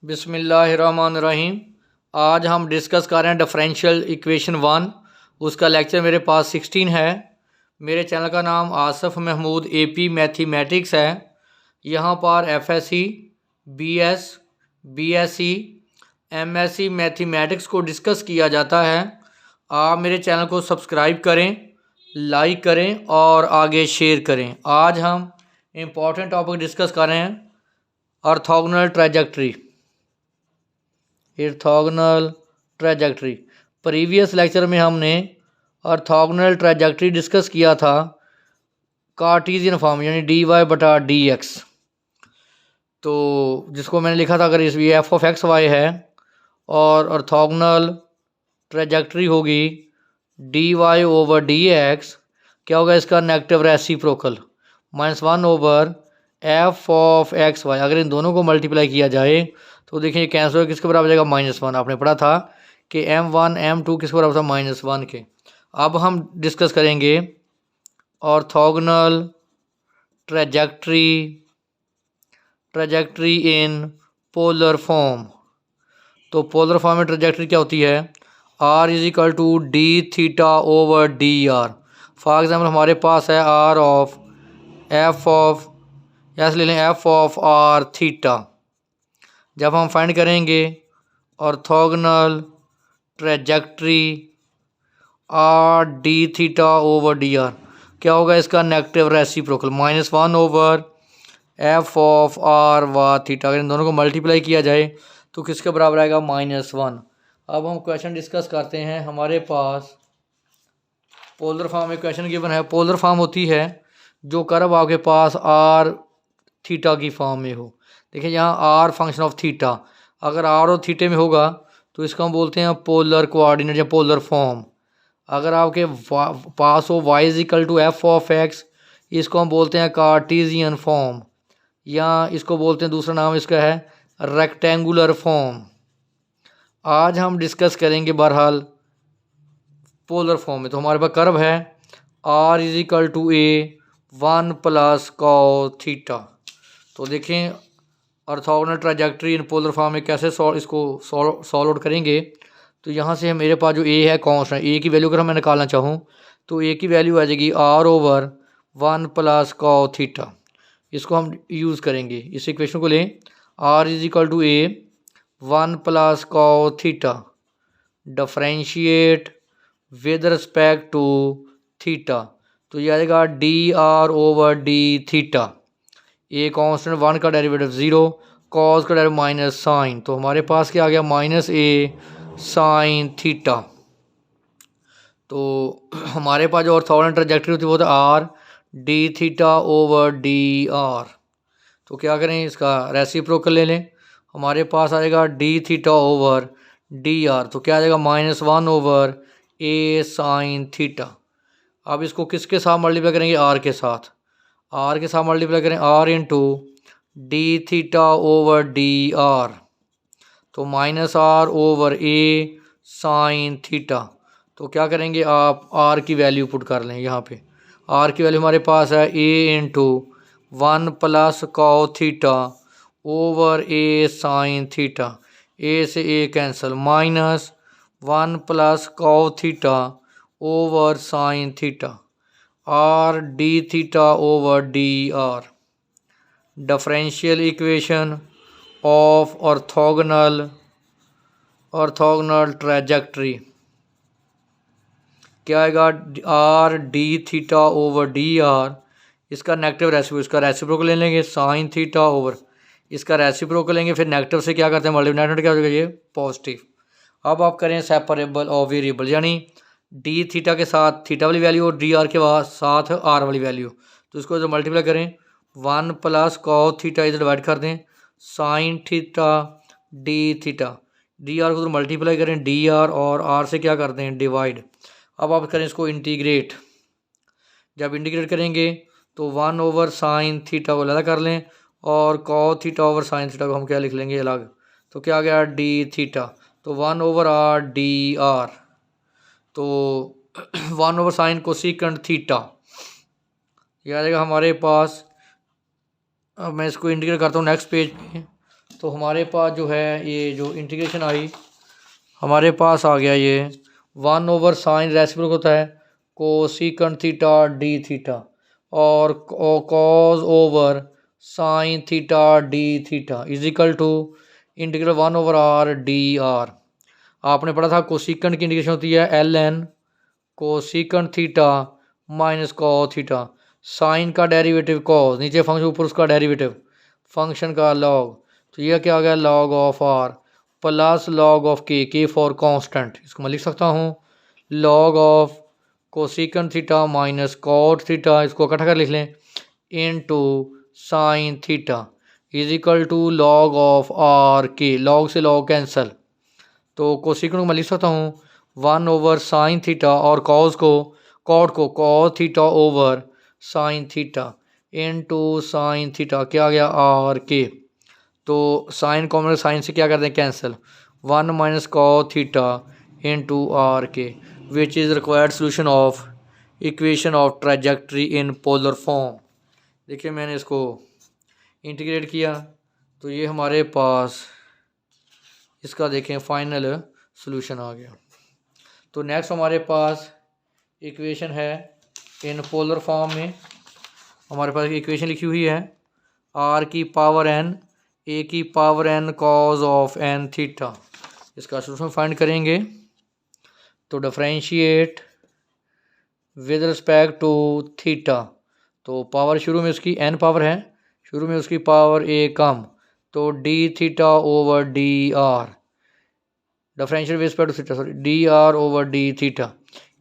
बिस्मिल्लाहिर्रहमानिर्रहीम। आज हम डिस्कस कर रहे हैं डिफरेंशियल इक्वेशन 1। उसका लेक्चर मेरे पास 16 है। मेरे चैनल का नाम आसफ़ महमूद AP मैथमेटिक्स है। यहाँ पर FSC, BS, BSc, MSc mathematics को डिस्कस किया जाता है। आप मेरे चैनल को सब्सक्राइब करें, लाइक करें और आगे शेयर करें। आज हम इम्पॉर्टेंट टॉपिक डिस्कस कर रहे हैं, orthogonal trajectory. Orthogonal trajectory previous lecture में हमने ऑर्थोगोनल ट्रैजेक्टरी डिस्कस किया था कार्टेशियन फॉर्म यानी dy/dx। तो जिसको मैंने लिखा था, अगर इस f(x, y) है और ऑर्थोगोनल ट्रैजेक्टरी होगी dy/dx, क्या होगा इसका नेगेटिव रेसिप्रोकल -1/f(x, y)। अगर इन दोनों को मल्टीप्लाई किया जाए तो देखिए कैंसिल हो, किसके बराबर जाएगा -1। आपने पढ़ा था कि m1 m2 किसके बराबर था -1 के। अब हम डिस्कस करेंगे orthogonal trajectory in polar form. तो पोलर फॉर्म में ट्रैजेक्टरी क्या होती है? r=d(θ/dr)। फॉर एग्जाम्पल हमारे पास है ऐसे ले लें f(r)θ। जब हम फाइंड करेंगे ऑर्थोगोनल ट्रैजेक्टरी r(d(θ/dr), क्या होगा इसका नेगेटिव रेसिप्रोकल -1/f(r)θ। अगर इन दोनों को मल्टीप्लाई किया जाए तो किसके बराबर आएगा -1। अब हम क्वेश्चन डिस्कस करते हैं। हमारे पास पोलर फॉर्म में क्वेश्चन गिवन है। पोलर फॉर्म होती है जो कर्व आपके पास r(θ) की फॉर्म में हो। देखिए यहाँ r फंक्शन ऑफ थीटा, अगर r और थीटे में होगा तो इसको हम बोलते हैं पोलर कोऑर्डिनेट या पोलर फॉर्म। अगर आपके पास हो y=f(x), इसको हम बोलते हैं कार्टेशियन फॉर्म, या इसको बोलते हैं, दूसरा नाम इसका है रेक्टेंगुलर फॉर्म। आज हम डिस्कस करेंगे बहरहाल पोलर फॉर्म में। तो हमारे पास कर्व है r=a1 + cos θ। तो देखें orthogonal trajectory in polar form में कैसे सॉल्व आउट करेंगे। तो यहाँ से मेरे पास जो a है कांस्टेंट, a की वैल्यू अगर मैं निकालना चाहूँ तो a की वैल्यू आ जाएगी r/1 + cos θ। इसको हम यूज़ करेंगे, इस इक्वेशन को लें r=a1 + cos θ differentiate with respect to theta. तो ये आएगा dr/dθ। a कांस्टेंट, 1 का डेरिवेटिव 0, cos का डेरिवेटिव -sin। तो हमारे पास क्या आ गया -a sin θ। तो हमारे पास जो ऑर्थोगोनल ट्रैजेक्टरी होती है वो होता है r(dθ/dr)। तो क्या करें, इसका रेसिप्रोकल ले लें। हमारे पास आएगा dθ/dr, तो क्या आ जाएगा -1/a sin θ। अब इसको किसके साथ मल्टीप्लाई करेंगे? r के साथ। r के साथ मल्टीप्लाई करें r(dθ/dr), तो -r/a sin θ। तो क्या करेंगे आप, r की वैल्यू पुट कर लें। यहाँ पे r की वैल्यू हमारे पास है a × 1 + cos θ/a sin θ। a से a cancel, -1 + cos θ/sin θ r(dθ/dr). Differential equation of orthogonal trajectory क्या आएगा, r(dθ/dr), इसका नेगेटिव रेसिप्रोकल, इसका रेसिप्रोकल ले लेंगे sin θ/, इसका रेसिप्रोकल लेंगे, फिर नेगेटिव से क्या करते हैं मल्टीप्लाई, नेगेटिव क्या हो जाएगा ये पॉजिटिव। अब आप करें सेपरेबल और वेरिएबल, यानी dθ के साथ थीटा वाली वैल्यू और dr के साथ r वाली वैल्यू। तो इसको जो मल्टीप्लाई करें 1 + cos θ इधर डिवाइड कर दें sin θ dθ, dr को तो मल्टीप्लाई करें dr और r से क्या कर दें डिवाइड। अब आप करें इसको इंटीग्रेट। जब इंटीग्रेट करेंगे तो 1/sin θ को अलग कर लें और cos θ/sin θ को हम क्या लिख लेंगे अलग। तो क्या आ गया dθ, तो 1/r dr, तो 1/sin कोसेकेंट थीटा ये आ जाएगा हमारे पास। अब मैं इसको इंटीग्रेट करता हूँ नेक्स्ट पेज पे, तो हमारे पास जो है ये जो इंटीग्रेशन आई, हमारे पास आ गया ये 1/sin रेसिप्रोकल होता है कोसिकंट थीटा डी थीटा और cos over sine theta D theta is equal to integral 1/r D R. आपने पढ़ा था कोसिकंट की इंटीग्रेशन होती है ln cosecant theta minus cos theta, sine का डेरिवेटिव कॉस, नीचे फंक्शन ऊपर उसका डेरिवेटिव फंक्शन का लॉग, तो यह क्या आ गया log of are plus log of K for constant. इसको मैं लिख सकता हूँ log of cosecant theta minus cot theta, इसको इकट्ठा कर लिख लें, into sine theta is equal to log of are K, log से लॉग कैंसल, तो कोसिकंट को मैं लिख सकता हूँ 1/sin थीटा और कॉट को cos theta over sine theta into sine theta, क्या आ गया आर के, तो साइन कॉमन साइन से क्या करते हैं cancel, 1 minus cos theta into R K which is required solution of equation of trajectory in polar form. देखिए मैंने इसको इंटीग्रेट किया तो ये हमारे पास इसका देखें फाइनल सोल्यूशन आ गया। तो नेक्स्ट हमारे पास इक्वेशन है इन पोलर फॉर्म में, हमारे पास इक्वेशन लिखी हुई है आर की पावर एन ए की power N cos of N theta, इसका सोल्यूशन फाइंड करेंगे। तो differentiate with respect to theta, तो पावर शुरू में उसकी एन पावर है, शुरू में उसकी पावर ए कम, तो D theta over D R, differential with respect to theta sorry D are over D theta,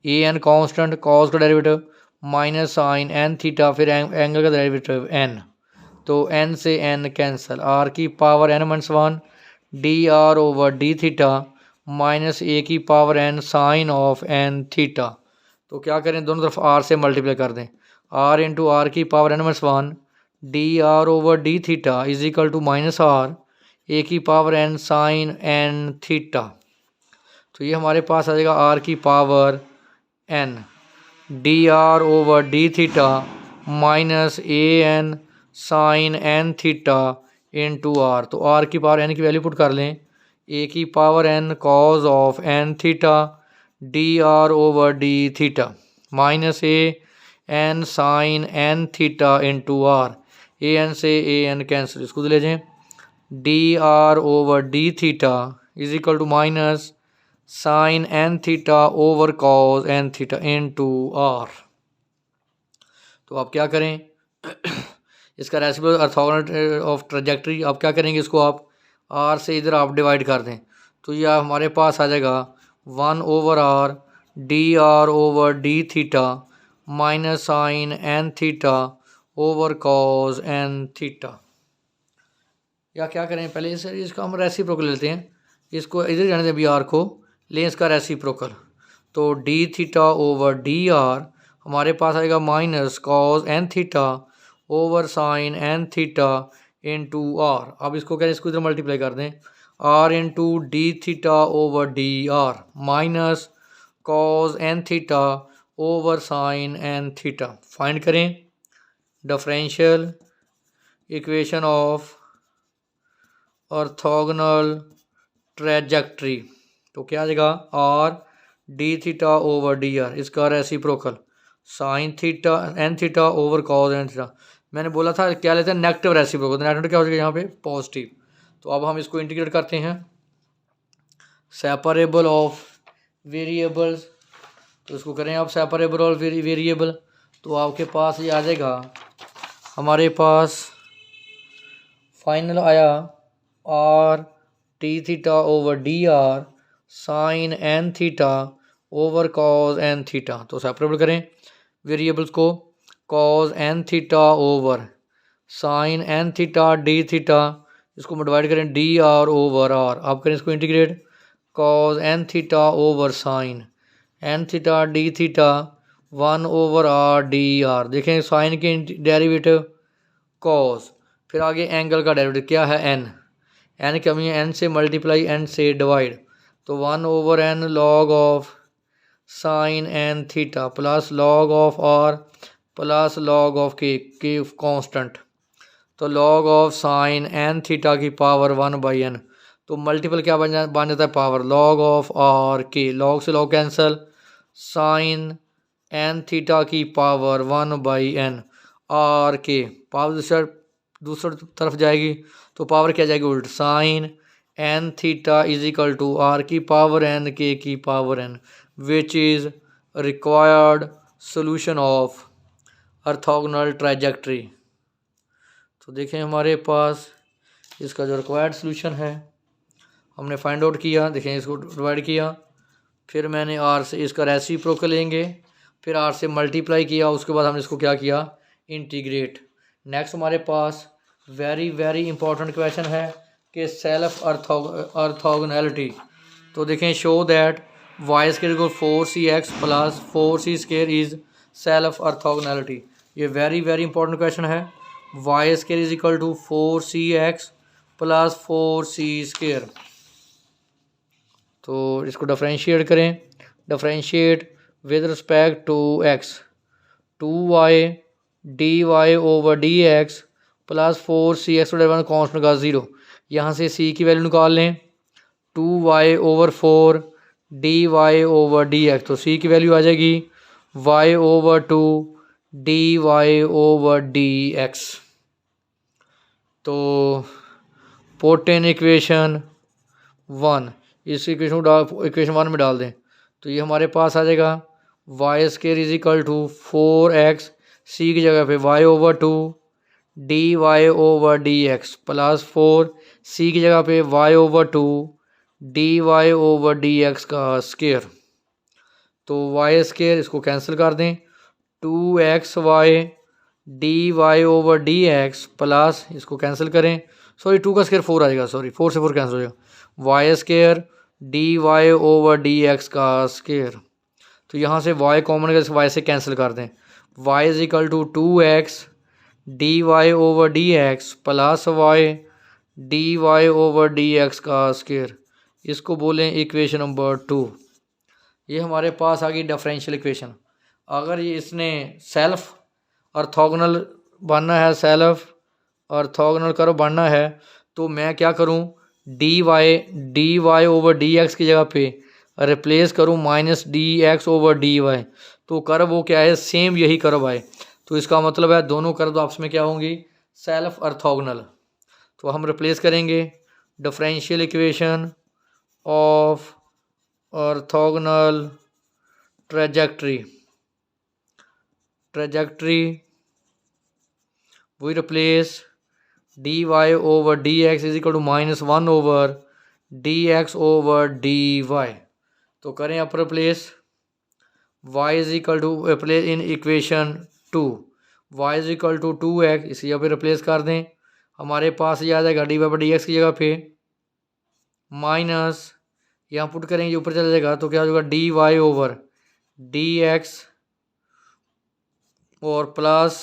A N constant cos का derivative minus sine N theta फिर एंगल का derivative N, तो N से N cancel, R की power N minus 1 D are over D theta minus A की power N sine of N theta, तो क्या करें दोनों तरफ आर से मल्टीप्लाई कर दें, आर इंटू आर की power N minus 1 D are over D theta is equal to minus R A की power N sine N theta, तो ये हमारे पास आ जाएगा आर की power N D are over D theta minus A N sine N theta into are, तो R की पावर एन की वैल्यू पुट कर लें, ए की power N cos of N theta d are over D theta minus A N sine N theta into r, A n से A n cancel, इसको ले जाएं, d are over D theta is equal to minus sine N theta over cos N theta into are. तो आप क्या करें इसका reciprocal orthogonal of trajectory, आप क्या करेंगे इसको आप आर से इधर आप डिवाइड कर दें, तो ये हमारे पास आ जाएगा 1/r D R over D theta minus sine N theta over cos N theta. या क्या करें पहले इसका हम रेसिप्रोकल लेते हैं, इसको इधर जाने दें, बी आर को लें इसका रेसिप्रोकल, तो D theta over D R हमारे पास आएगा minus cos N theta over sine N theta into R, अब इसको क्या इसको इधर मल्टीप्लाई कर दें, R into D theta over D R minus cos N theta over sine N theta, find करें differential equation of orthogonal trajectory, तो क्या आ जाएगा R D theta over D R, इसका reciprocal sine theta N theta over cos N theta, मैंने बोला था क्या लेते हैं नेगेटिव रेसिप्रोकल, तो नेगेटिव क्या हो जाएगा यहाँ पे पॉजिटिव, तो अब हम इसको इंटीग्रेट करते हैं सेपरेबल ऑफ वेरिएबल्स, तो इसको करें आप सेपरेबल ऑफ वेरिएबल, तो आपके पास ये आ जाएगा, हमारे पास फाइनल आया r t theta over D r sine N theta over cos N theta, तो सेपरेबल करें वेरिएबल्स को, cos N theta over sine N theta D theta, इसको डिवाइड करें डी आर ओवर आर, आप करें इसको integrate, cos N theta over sine N theta D theta 1/r D r, देखें sine के डेरिवेटिव कॉज, फिर आगे एंगल का डेरिवेटिव क्या है एन, एन क्या है एन से मल्टीप्लाई एन से डिवाइड, तो 1/n log of sine N theta plus log of are plus log of k constant, तो log of sine N theta की पावर 1/n, तो मल्टीपल क्या बन जाता है पावर, log ऑफ आर के, log से log कैंसल, साइन एन थीटा की पावर 1/n, आर के पावर दूसरी तरफ जाएगी तो पावर क्या जाएगी उल्ट, sine N theta is equal to r की पावर एन के की power N, which is required solution of orthogonal trajectory. तो देखें हमारे पास इसका जो रिक्वायर्ड सोल्यूशन है हमने फाइंड आउट किया। देखें इसको डिवाइड किया, फिर मैंने आर से इसका रेसिप्रोकल लेंगे, फिर आर से मल्टीप्लाई किया, उसके बाद हमने इसको क्या किया, इंटीग्रेट। नेक्स्ट हमारे पास वेरी वेरी इंपॉर्टेंट क्वेश्चन है कि सेल्फ ऑर्थोगोनैलिटी। तो देखें show that y square equal 4cx plus 4c square is self orthogonality. ये वेरी वेरी इंपॉर्टेंट क्वेश्चन है। Y square is equal to 4cx plus 4c square. तो इसको differentiate करें, differentiate with respect to x, 2y dy over dx plus 4cx constant का 0, यहाँ से c की value निकाल लें, 2y over 4 dy over dx, तो c की वैल्यू आ जाएगी y over 2 dy over dx। तो पुट इन इक्वेशन 1, इस इक्वेशन 1 में डाल दें तो ये हमारे पास आ जाएगा y square is equal to 4x, C की जगह पे y over 2 dy over dx plus 4 C की जगह पे y over 2 dy over dx का स्क्वायर। तो y स्क्वायर इसको कैंसिल कर दें, 2xy dy over dx plus इसको कैंसिल करें, सॉरी 2 का स्क्वायर 4 आएगा, सॉरी 4 से 4 कैंसिल हो जाएगा, y square dy over dx का स्क्वायर। तो यहाँ से y कॉमन करके y से कैंसिल कर दें, y is equal to 2x dy over dx plus y dy over dx का स्क्वायर। इसको बोलें इक्वेशन नंबर 2। ये हमारे पास आ गई डिफरेंशियल इक्वेशन। अगर ये इसने सेल्फ ऑर्थोगोनल बनना है, सेल्फ ऑर्थोगोनल कर्व बनना है, तो मैं क्या करूं, dy ओवर dx की जगह पे रिप्लेस करूं माइनस dx ओवर dy, तो कर्व वो क्या है, सेम यही कर्व आए। तो इसका मतलब है दोनों कर्व आपस में क्या होंगी, सेल्फ ऑर्थोगोनल। तो हम रिप्लेस करेंगे differential equation of orthogonal trajectory we replace dy over dx is equal to minus 1 over dx over dy। तो करें आप replace, y is equal to replace in equation 2, y is equal to 2x, इसे यहाँ पे replace कर दें, हमारे पास ये आ जाएगा dy by dx की जगह पे माइनस, यहाँ पुट करेंगे ऊपर चला जाएगा तो क्या हो जाएगा dy ओवर dx और plus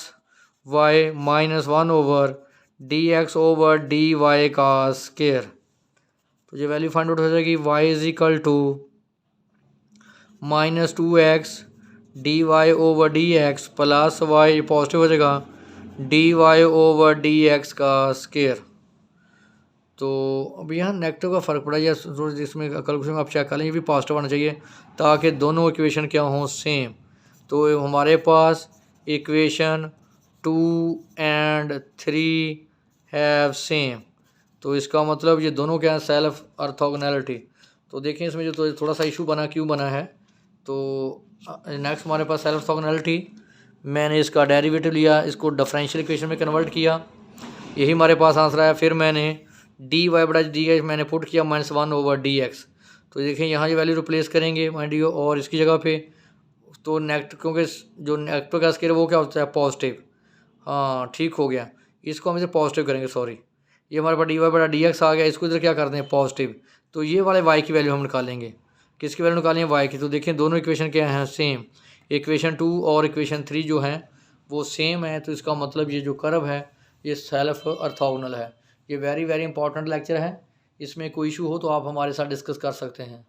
y minus 1 over dx over dy का स्क्वायर। तो ये वैल्यू फाइंड आउट हो जाएगी, y is equal to minus 2x dy over dx plus y positive हो जाएगा dy ओवर dx का स्क्वायर। तो अब यहाँ नेगेटिव का फ़र्क पड़ा है, जिसमें कैलकुलेशन आप चेक कर लें, ये भी पॉजिटिव आना चाहिए ताकि दोनों इक्वेशन क्या हों, सेम। तो हमारे पास इक्वेशन 2 एंड 3 हैव सेम, तो इसका मतलब ये दोनों क्या है, सेल्फ ऑर्थोगोनैलिटी। तो देखें इसमें जो तो थोड़ा सा इशू बना, क्यों बना है, तो नेक्स्ट हमारे पास सेल्फ ऑर्थोगोनैलिटी, मैंने इसका डेरिवेटिव लिया, इसको डिफरेंशियल इक्वेशन में कन्वर्ट किया, यही हमारे पास आंसर आया। फिर मैंने dy बटा dx मैंने पुट किया माइनस 1 ओवर dx। तो देखें यहाँ ये वैल्यू रिप्लेस करेंगे माइंड यू, और इसकी जगह पे तो नेगेटिव, क्योंकि जो नेगेटिव का स्क्वायर वो क्या होता है, पॉजिटिव। हाँ ठीक हो गया, इसको हम इधर पॉजिटिव करेंगे, सॉरी ये हमारे पास dy बटा dx आ गया, इसको इधर क्या करते हैं पॉजिटिव। तो ये वाले y की वैल्यू हम निकालेंगे, किसकी वैल्यू निकालेंगे, y की। तो देखें दोनों इक्वेशन क्या हैं, सेम, इक्वेशन 2 और इक्वेशन 3 जो हैं वो सेम है। तो इसका मतलब ये जो कर्व है ये सेल्फ ऑर्थोगोनल है। ये वेरी वेरी इंपॉर्टेंट लेक्चर है, इसमें कोई इशू हो तो आप हमारे साथ डिस्कस कर सकते हैं।